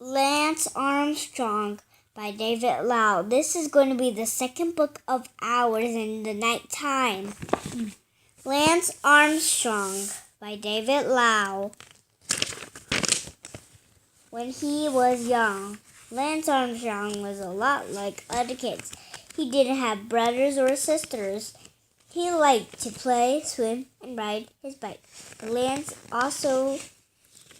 Lance Armstrong by David Lau. This is going to be the second book of Hours in the Night Time. Lance Armstrong by David Lau. When he was young, Lance Armstrong was a lot like other kids. He didn't have brothers or sisters. He liked to play, swim, and ride his bike. Lance also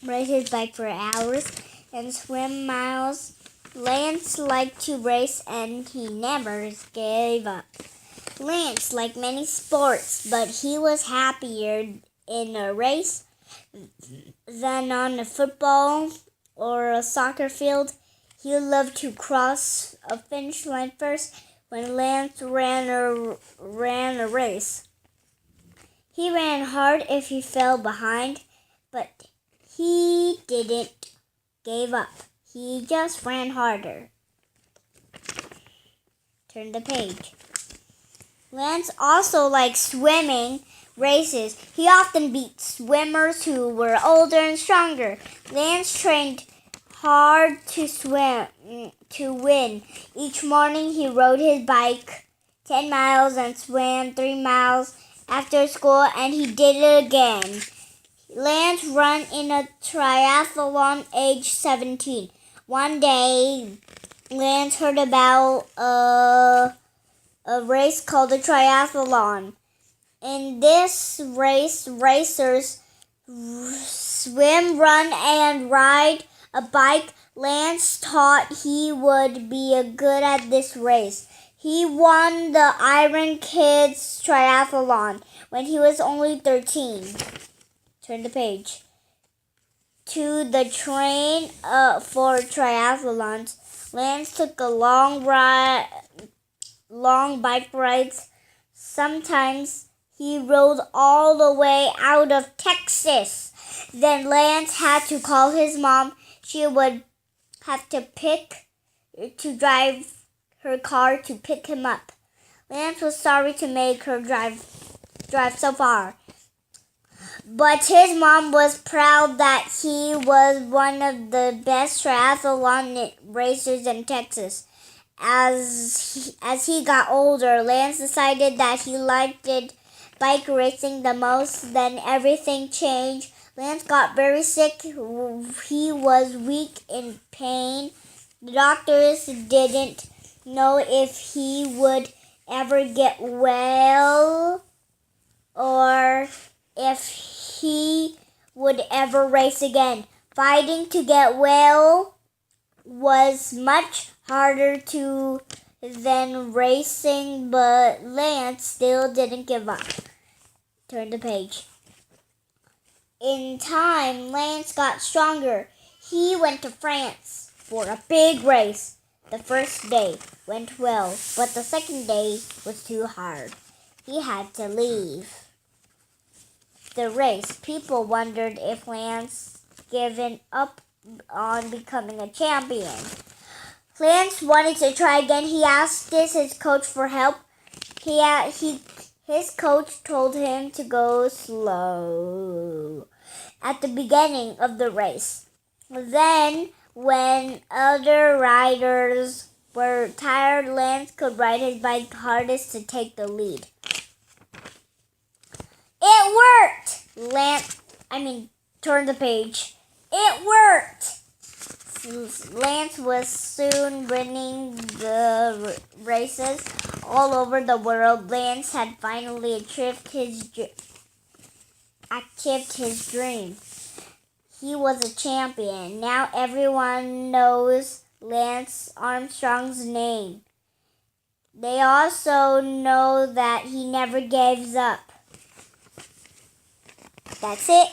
rode his bike for hours and swim miles. Lance liked to race and he never gave up. Lance liked many sports, but he was happier in a race than on a football or a soccer field. He loved to cross a finish line first when Lance ran a race. He ran hard if he fell behind, but he didn't give up. He just ran harder. Turn the page. Lance also liked swimming races. He often beat swimmers who were older and stronger. Lance trained hard to win. Each morning he rode his bike 10 miles and swam 3 miles after school, and he did it again. Lance ran in a triathlon age 17. One day, Lance heard about a race called a triathlon. In this race, racers swim, run, and ride a bike. Lance thought he would be good at this race. He won the Iron Kids Triathlon when he was only 13. Turn the page. To the train for triathlons, Lance took a long bike rides. Sometimes he rode all the way out of Texas. Then Lance had to call his mom. She would have to drive her car to pick him up. Lance was sorry to make her drive so far, but his mom was proud that he was one of the best triathlon racers in Texas. As he got older, Lance decided that he liked bike racing the most. Then everything changed. Lance got very sick. He was weak in pain. The doctors didn't know if he would ever get well or if he would ever race again. Fighting to get well was much harder than racing, but Lance still didn't give up. Turn the page. In time, Lance got stronger. He went to France for a big race. The first day went well, but the second day was too hard. He had to leave the race. People wondered if Lance given up on becoming a champion. Lance wanted to try again. He asked his coach for help. His coach told him to go slow at the beginning of the race. Then, when other riders were tired, Lance could ride his bike hardest to take the lead. It worked! Turn the page. It worked! Lance was soon winning the races all over the world. Lance had finally achieved his dream. He was a champion. Now everyone knows Lance Armstrong's name. They also know that he never gives up. That's it.